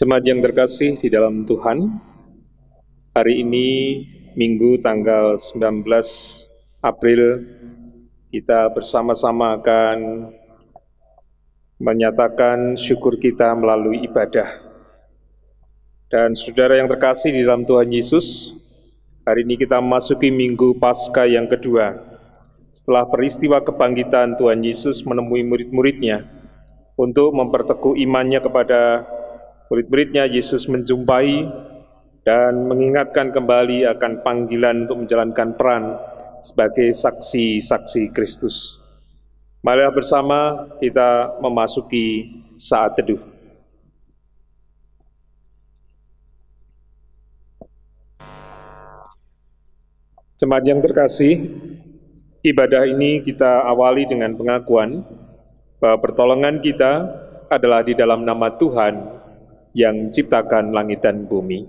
Jemaat yang terkasih di dalam Tuhan, hari ini Minggu tanggal 19 April kita bersama-sama akan menyatakan syukur kita melalui ibadah. Dan saudara yang terkasih di dalam Tuhan Yesus, hari ini kita memasuki Minggu Paskah yang kedua. Setelah peristiwa kebangkitan, Tuhan Yesus menemui murid-muridnya untuk memperteguh imannya kepada murid-muridnya. Yesus menjumpai dan mengingatkan kembali akan panggilan untuk menjalankan peran sebagai saksi-saksi Kristus. Marilah bersama kita memasuki saat teduh. Jemaat yang terkasih, ibadah ini kita awali dengan pengakuan bahwa pertolongan kita adalah di dalam nama Tuhan yang ciptakan langit dan bumi.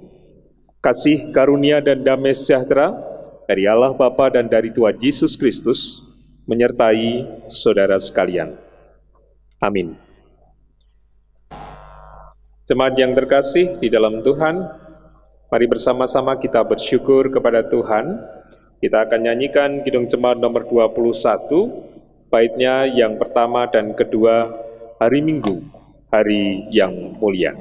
Kasih, karunia, dan damai sejahtera dari Allah Bapa dan dari Tuhan Yesus Kristus menyertai saudara sekalian. Amin. Jemaat yang terkasih di dalam Tuhan, mari bersama-sama kita bersyukur kepada Tuhan. Kita akan nyanyikan Kidung Jemaat nomor 21, baitnya yang pertama dan kedua, Hari Minggu, Hari yang Mulia.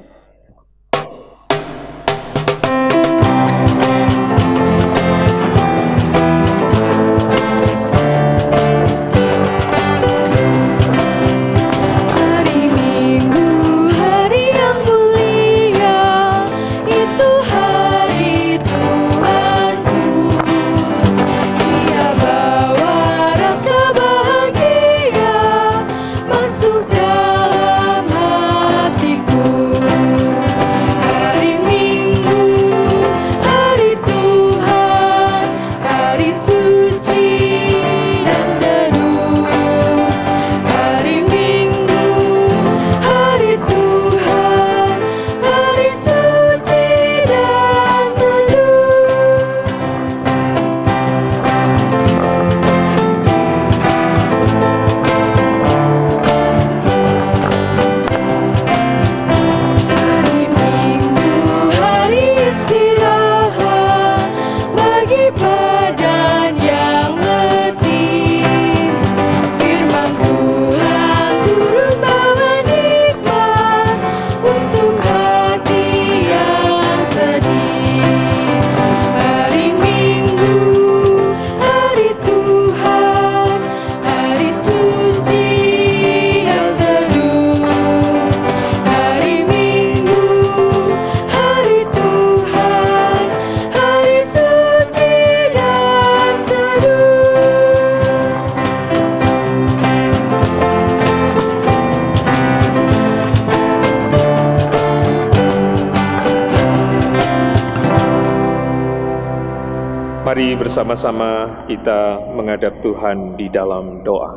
Mari bersama-sama kita menghadap Tuhan di dalam doa.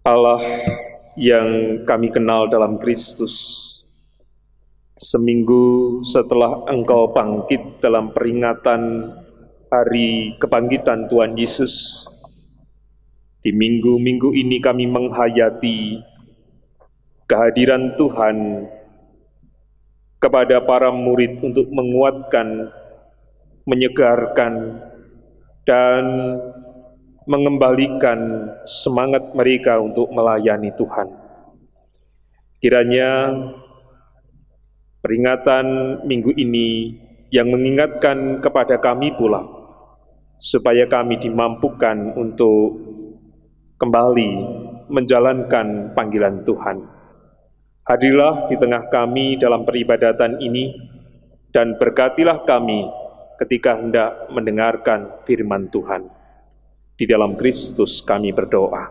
Allah yang kami kenal dalam Kristus, seminggu setelah Engkau bangkit dalam peringatan hari kebangkitan Tuhan Yesus, di minggu-minggu ini kami menghayati kehadiran Tuhan kepada para murid untuk menguatkan, menyegarkan, dan mengembalikan semangat mereka untuk melayani Tuhan. Kiranya peringatan minggu ini yang mengingatkan kepada kami pula, supaya kami dimampukan untuk kembali menjalankan panggilan Tuhan. Hadirlah di tengah kami dalam peribadatan ini, dan berkatilah kami ketika hendak mendengarkan firman Tuhan. Di dalam Kristus kami berdoa.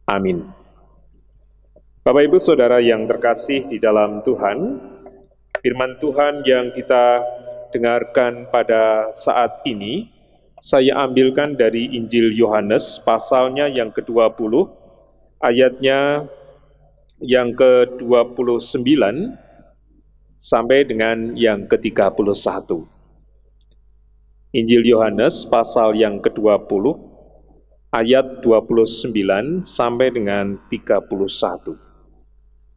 Amin. Bapak Ibu Saudara yang terkasih di dalam Tuhan, firman Tuhan yang kita dengarkan pada saat ini, saya ambilkan dari Injil Yohanes, pasalnya yang ke-20, ayatnya yang ke-29, sampai dengan yang ke-31. Injil Yohanes pasal yang ke-20 ayat 29 sampai dengan 31.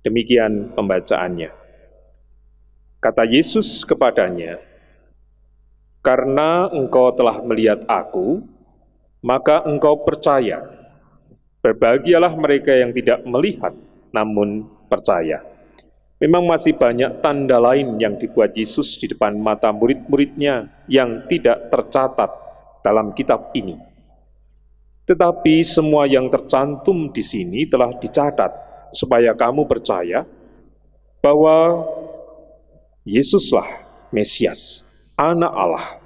Demikian pembacaannya. Kata Yesus kepadanya, "Karena engkau telah melihat aku, maka engkau percaya. Berbahagialah mereka yang tidak melihat, namun percaya." Memang masih banyak tanda lain yang dibuat Yesus di depan mata murid-muridnya yang tidak tercatat dalam kitab ini. Tetapi semua yang tercantum di sini telah dicatat, supaya kamu percaya bahwa Yesuslah Mesias, Anak Allah,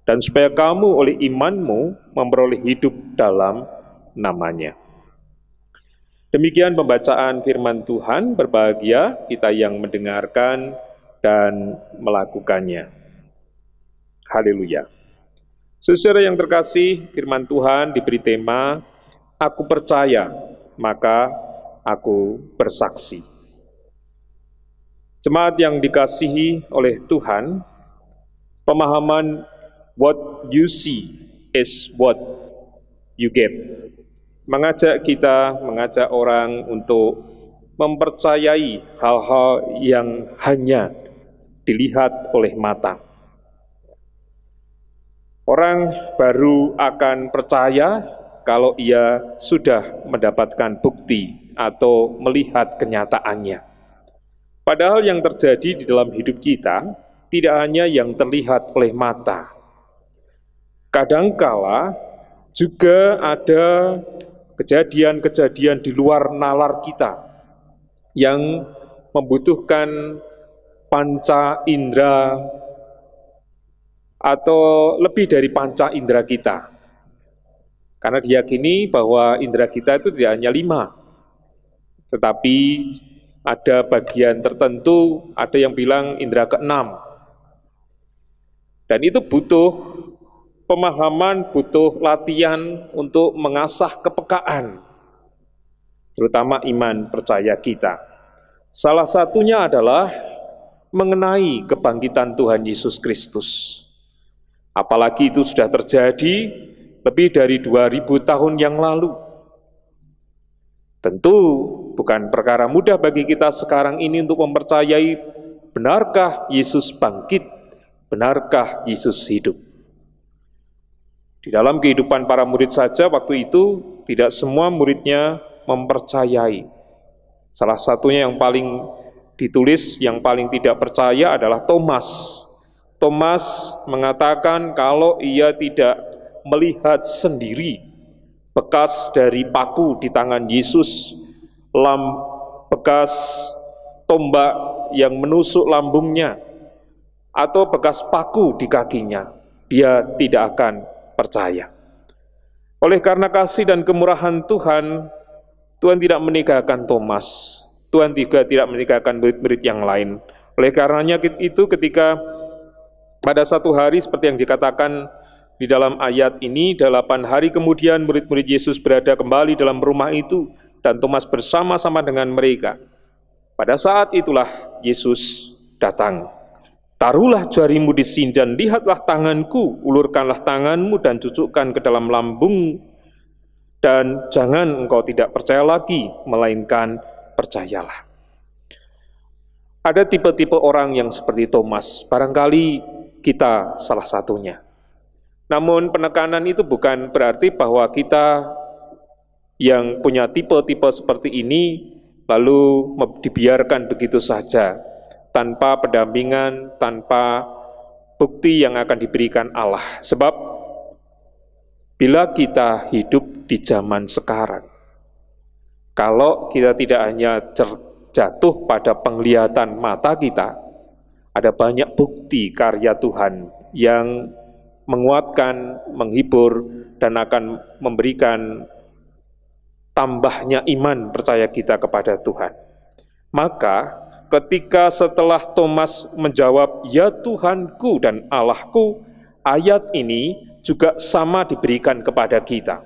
dan supaya kamu oleh imanmu memperoleh hidup dalam namanya. Demikian pembacaan firman Tuhan. Berbahagia kita yang mendengarkan dan melakukannya. Haleluya. Saudara yang terkasih, firman Tuhan diberi tema, "Aku percaya, maka aku bersaksi." Jemaat yang dikasihi oleh Tuhan, pemahaman what you see is what you get mengajak orang untuk mempercayai hal-hal yang hanya dilihat oleh mata. Orang baru akan percaya kalau ia sudah mendapatkan bukti atau melihat kenyataannya. Padahal yang terjadi di dalam hidup kita tidak hanya yang terlihat oleh mata. Kadangkala juga ada kejadian-kejadian di luar nalar kita yang membutuhkan panca indera atau lebih dari panca indera kita. Karena diyakini bahwa indera kita itu tidak hanya 5, tetapi ada bagian tertentu, ada yang bilang indera ke-6. Dan itu butuh pemahaman, butuh latihan untuk mengasah kepekaan, terutama iman percaya kita. Salah satunya adalah mengenai kebangkitan Tuhan Yesus Kristus. Apalagi itu sudah terjadi lebih dari 2000 tahun yang lalu. Tentu bukan perkara mudah bagi kita sekarang ini untuk mempercayai benarkah Yesus bangkit, benarkah Yesus hidup. Di dalam kehidupan para murid saja waktu itu tidak semua muridnya mempercayai. Salah satunya yang paling ditulis, yang paling tidak percaya adalah Thomas. Thomas mengatakan kalau ia tidak melihat sendiri bekas dari paku di tangan Yesus, bekas tombak yang menusuk lambungnya, atau bekas paku di kakinya, dia tidak akan percaya. Oleh karena kasih dan kemurahan Tuhan, Tuhan tidak meninggalkan Thomas. Tuhan juga tidak meninggalkan murid-murid yang lain. Oleh karenanya itu ketika pada satu hari seperti yang dikatakan di dalam ayat ini, 8 hari kemudian murid-murid Yesus berada kembali dalam rumah itu dan Thomas bersama-sama dengan mereka. Pada saat itulah Yesus datang. "Taruhlah jarimu di sini dan lihatlah tanganku, ulurkanlah tanganmu dan cucukkan ke dalam lambung, dan jangan engkau tidak percaya lagi, melainkan percayalah." Ada tipe-tipe orang yang seperti Thomas, barangkali kita salah satunya. Namun penekanan itu bukan berarti bahwa kita yang punya tipe-tipe seperti ini lalu dibiarkan begitu saja, tanpa pendampingan, tanpa bukti yang akan diberikan Allah. Sebab bila kita hidup di zaman sekarang, kalau kita tidak hanya jatuh pada penglihatan mata kita, ada banyak bukti karya Tuhan yang menguatkan, menghibur, dan akan memberikan tambahnya iman percaya kita kepada Tuhan. Maka ketika setelah Thomas menjawab, "Ya Tuhanku dan Allahku," ayat ini juga sama diberikan kepada kita.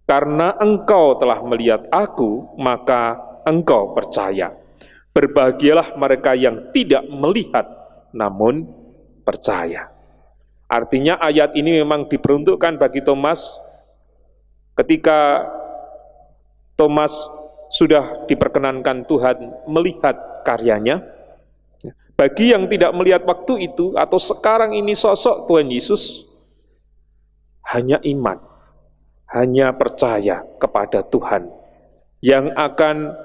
"Karena engkau telah melihat aku, maka engkau percaya. Berbahagialah mereka yang tidak melihat, namun percaya." Artinya ayat ini memang diperuntukkan bagi Thomas ketika Thomas sudah diperkenankan Tuhan melihat karyanya. Bagi yang tidak melihat waktu itu atau sekarang ini sosok Tuhan Yesus, hanya iman, hanya percaya kepada Tuhan yang akan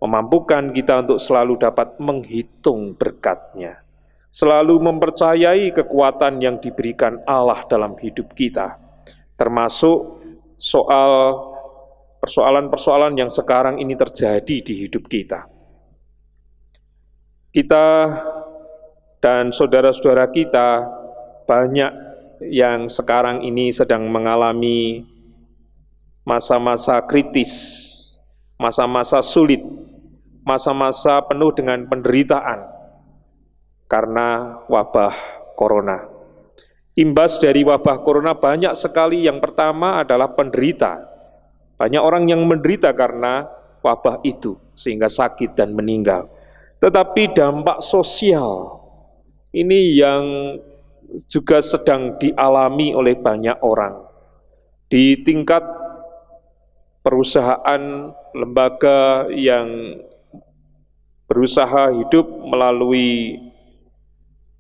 memampukan kita untuk selalu dapat menghitung berkat-Nya, selalu mempercayai kekuatan yang diberikan Allah dalam hidup kita, termasuk soal persoalan-persoalan yang sekarang ini terjadi di hidup kita. Kita dan saudara-saudara kita banyak yang sekarang ini sedang mengalami masa-masa kritis, masa-masa sulit, masa-masa penuh dengan penderitaan karena wabah corona. Imbas dari wabah corona banyak sekali. Yang pertama adalah penderita. Banyak orang yang menderita karena wabah itu sehingga sakit dan meninggal. Tetapi dampak sosial ini yang juga sedang dialami oleh banyak orang. Di tingkat perusahaan, lembaga yang berusaha hidup melalui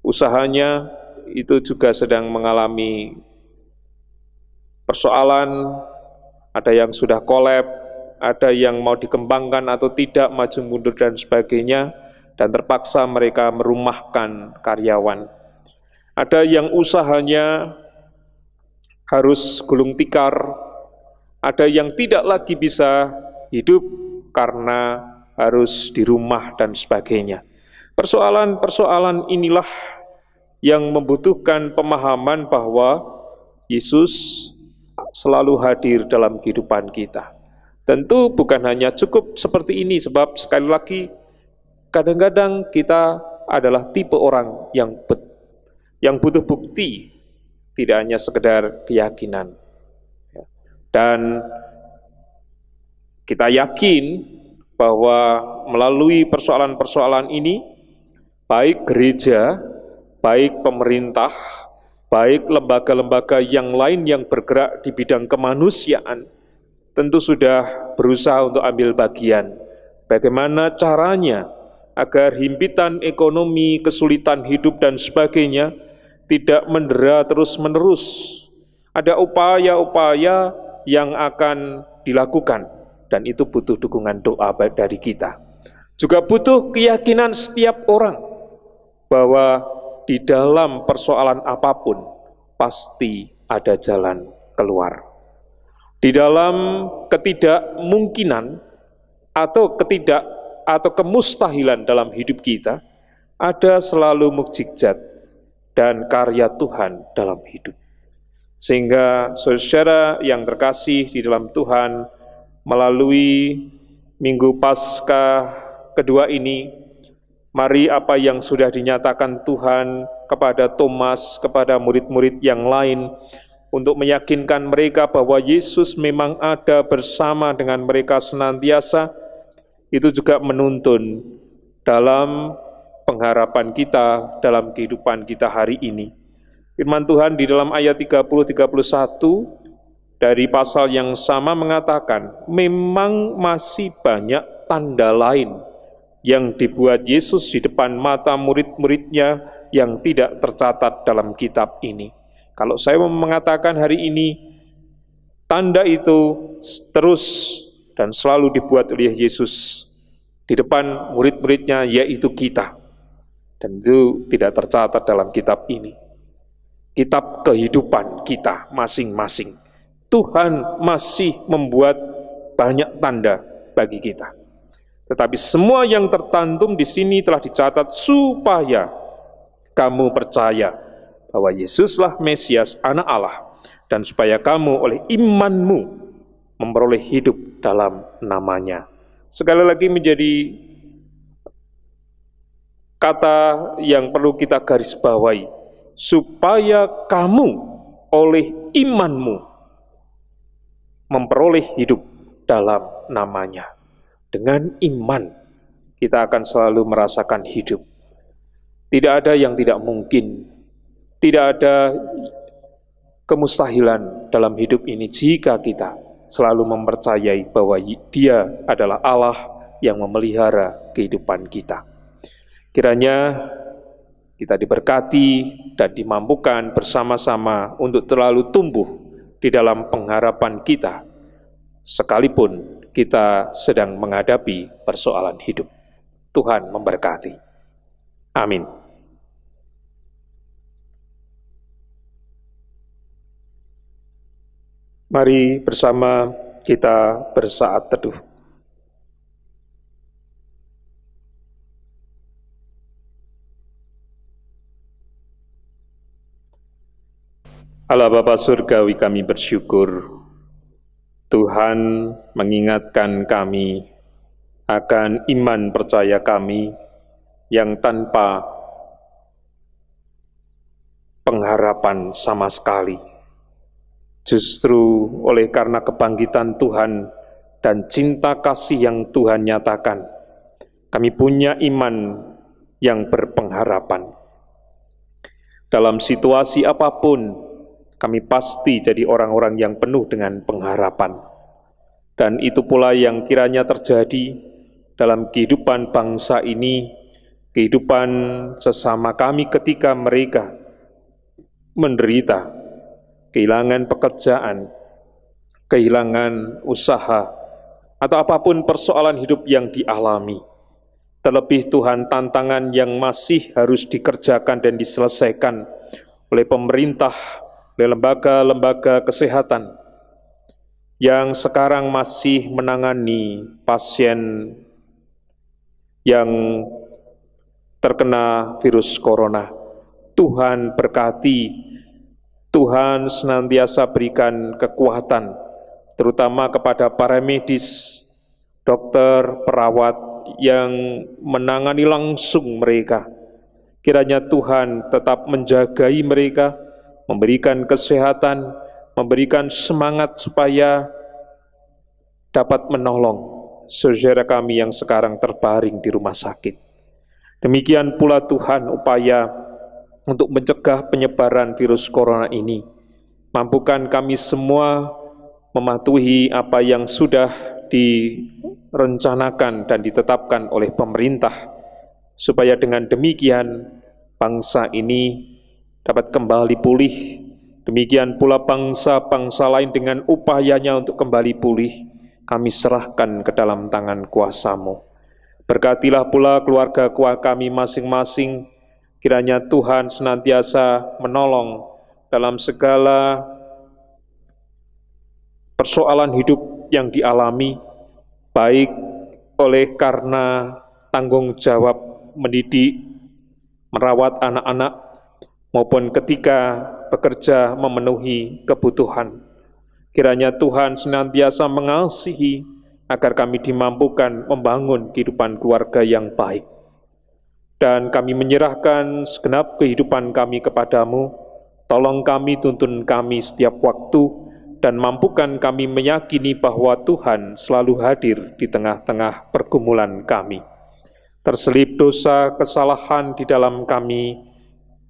usahanya, itu juga sedang mengalami persoalan. Ada yang sudah kolab, ada yang mau dikembangkan atau tidak, maju mundur dan sebagainya, dan terpaksa mereka merumahkan karyawan. Ada yang usahanya harus gulung tikar, ada yang tidak lagi bisa hidup karena harus di rumah dan sebagainya. Persoalan-persoalan inilah yang membutuhkan pemahaman bahwa Yesus selalu hadir dalam kehidupan kita. Tentu bukan hanya cukup seperti ini, sebab sekali lagi kadang-kadang kita adalah tipe orang yang butuh bukti, tidak hanya sekedar keyakinan. Dan kita yakin bahwa melalui persoalan-persoalan ini, baik gereja, baik pemerintah, baik lembaga-lembaga yang lain yang bergerak di bidang kemanusiaan, tentu sudah berusaha untuk ambil bagian. Bagaimana caranya agar himpitan ekonomi, kesulitan hidup dan sebagainya tidak mendera terus-menerus. Ada upaya-upaya yang akan dilakukan, dan itu butuh dukungan doa dari kita. Juga butuh keyakinan setiap orang bahwa di dalam persoalan apapun pasti ada jalan keluar. Di dalam ketidakmungkinan atau kemustahilan dalam hidup kita, ada selalu mukjizat dan karya Tuhan dalam hidup. Sehingga saudara yang terkasih di dalam Tuhan, melalui Minggu Paskah kedua ini, mari apa yang sudah dinyatakan Tuhan kepada Thomas, kepada murid-murid yang lain, untuk meyakinkan mereka bahwa Yesus memang ada bersama dengan mereka senantiasa, itu juga menuntun dalam pengharapan kita, dalam kehidupan kita hari ini. Firman Tuhan di dalam ayat 30-31 dari pasal yang sama mengatakan, memang masih banyak tanda lain yang dibuat Yesus di depan mata murid-muridnya yang tidak tercatat dalam kitab ini. Kalau saya mau mengatakan hari ini, tanda itu terus dan selalu dibuat oleh Yesus di depan murid-muridnya, yaitu kita. Dan itu tidak tercatat dalam kitab ini. Kitab kehidupan kita masing-masing. Tuhan masih membuat banyak tanda bagi kita. Tetapi semua yang tertantum di sini telah dicatat supaya kamu percaya bahwa Yesuslah Mesias, Anak Allah, dan supaya kamu oleh imanmu memperoleh hidup dalam namanya. Sekali lagi menjadi kata yang perlu kita garis bawahi, supaya kamu oleh imanmu memperoleh hidup dalam namanya. Dengan iman, kita akan selalu merasakan hidup. Tidak ada yang tidak mungkin, tidak ada kemustahilan dalam hidup ini jika kita selalu mempercayai bahwa Dia adalah Allah yang memelihara kehidupan kita. Kiranya kita diberkati dan dimampukan bersama-sama untuk terlalu tumbuh di dalam pengharapan kita, sekalipun kita sedang menghadapi persoalan hidup. Tuhan memberkati. Amin. Mari bersama kita bersaat teduh. Allah Bapa Surgawi, kami bersyukur Tuhan mengingatkan kami akan iman percaya kami yang tanpa pengharapan sama sekali. Justru oleh karena kebangkitan Tuhan dan cinta kasih yang Tuhan nyatakan, kami punya iman yang berpengharapan. Dalam situasi apapun, kami pasti jadi orang-orang yang penuh dengan pengharapan. Dan itu pula yang kiranya terjadi dalam kehidupan bangsa ini, kehidupan sesama kami ketika mereka menderita, kehilangan pekerjaan, kehilangan usaha, atau apapun persoalan hidup yang dialami. Terlebih Tuhan, tantangan yang masih harus dikerjakan dan diselesaikan oleh pemerintah, oleh lembaga-lembaga kesehatan yang sekarang masih menangani pasien yang terkena virus corona. Tuhan berkati, Tuhan senantiasa berikan kekuatan, terutama kepada para medis, dokter, perawat yang menangani langsung mereka. Kiranya Tuhan tetap menjagai mereka, memberikan kesehatan, memberikan semangat supaya dapat menolong saudara kami yang sekarang terbaring di rumah sakit. Demikian pula Tuhan upaya untuk mencegah penyebaran virus corona ini. Mampukan kami semua mematuhi apa yang sudah direncanakan dan ditetapkan oleh pemerintah, supaya dengan demikian bangsa ini dapat kembali pulih. Demikian pula bangsa-bangsa lain dengan upayanya untuk kembali pulih, kami serahkan ke dalam tangan kuasa-Mu. Berkatilah pula keluarga kami masing-masing, kiranya Tuhan senantiasa menolong dalam segala persoalan hidup yang dialami, baik oleh karena tanggung jawab mendidik, merawat anak-anak, maupun ketika bekerja memenuhi kebutuhan. Kiranya Tuhan senantiasa mengasihi agar kami dimampukan membangun kehidupan keluarga yang baik. Dan kami menyerahkan segenap kehidupan kami kepadamu. Tolong kami, tuntun kami setiap waktu, dan mampukan kami meyakini bahwa Tuhan selalu hadir di tengah-tengah pergumulan kami. Terselip dosa, kesalahan di dalam kami,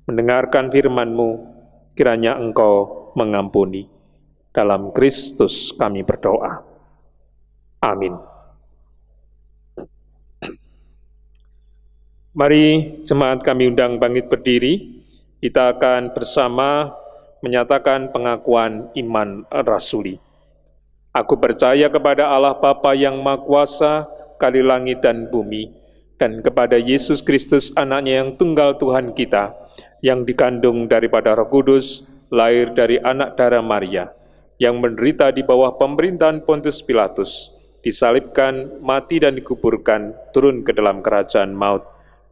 mendengarkan firman-Mu, kiranya Engkau mengampuni. Dalam Kristus kami berdoa. Amin. Mari jemaat kami undang bangkit berdiri, kita akan bersama menyatakan pengakuan iman rasuli. Aku percaya kepada Allah Bapa yang Maha Kuasa, kali langit dan bumi, dan kepada Yesus Kristus anaknya yang tunggal Tuhan kita, yang dikandung daripada Roh Kudus, lahir dari anak darah Maria, yang menderita di bawah pemerintahan Pontius Pilatus, disalibkan, mati dan dikuburkan, turun ke dalam kerajaan maut.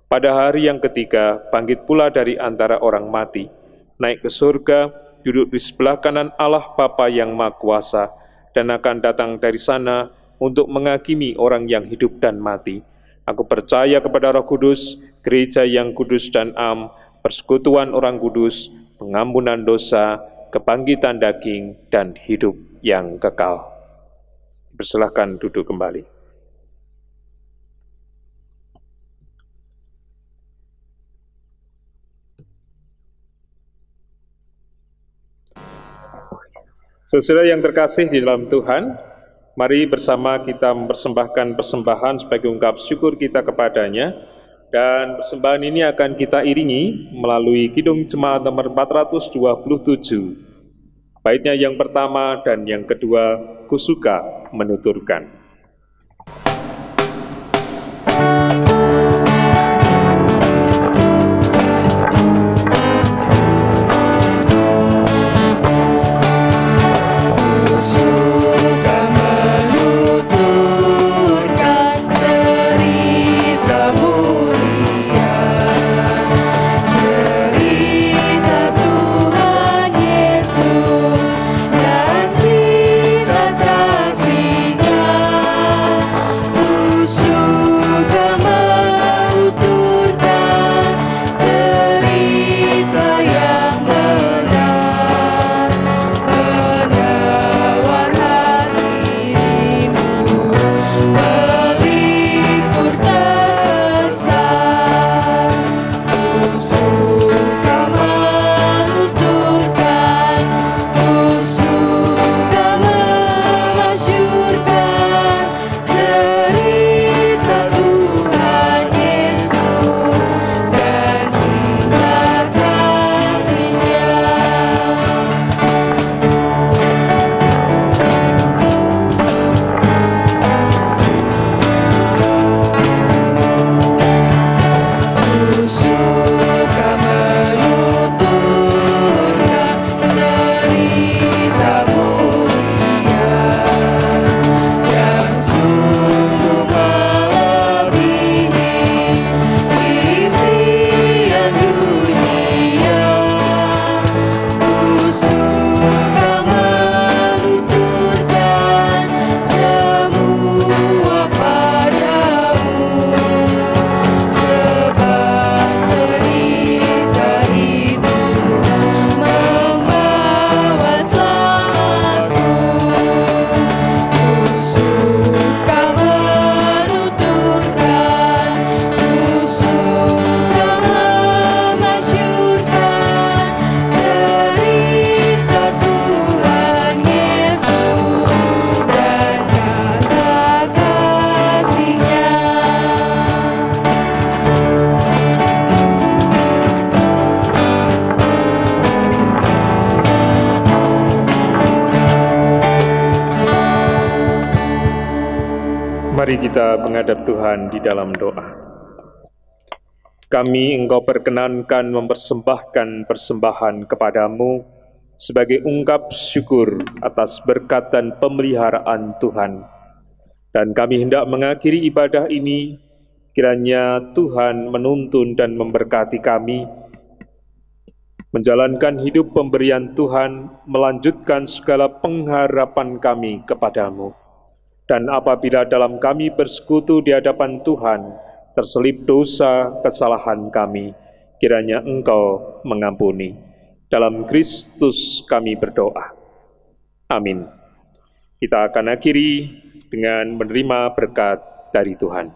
Pada hari yang ketiga, bangkit pula dari antara orang mati, naik ke surga, duduk di sebelah kanan Allah Bapa yang Maha Kuasa, dan akan datang dari sana untuk menghakimi orang yang hidup dan mati. Aku percaya kepada Roh Kudus, gereja yang kudus dan am, persekutuan orang kudus, pengampunan dosa, kebangkitan daging, dan hidup yang kekal. Persilahkan duduk kembali. Saudara yang terkasih di dalam Tuhan, mari bersama kita mempersembahkan persembahan sebagai ungkap syukur kita kepadanya, dan persembahan ini akan kita iringi melalui Kidung Jemaat nomor 427. Baitnya yang pertama dan yang kedua, Kusuka menuturkan. Mari kita menghadap Tuhan di dalam doa. Kami Engkau perkenankan mempersembahkan persembahan kepadamu sebagai ungkap syukur atas berkat dan pemeliharaan Tuhan. Dan kami hendak mengakhiri ibadah ini, kiranya Tuhan menuntun dan memberkati kami, menjalankan hidup pemberian Tuhan, melanjutkan segala pengharapan kami kepadamu. Dan apabila dalam kami bersekutu di hadapan Tuhan, terselip dosa kesalahan kami, kiranya Engkau mengampuni. Dalam Kristus kami berdoa. Amin. Kita akan akhiri dengan menerima berkat dari Tuhan.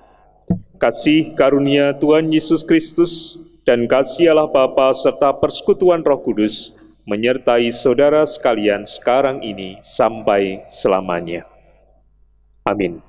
Kasih karunia Tuhan Yesus Kristus dan kasih Allah Bapa serta persekutuan Roh Kudus menyertai saudara sekalian sekarang ini sampai selamanya. Amin.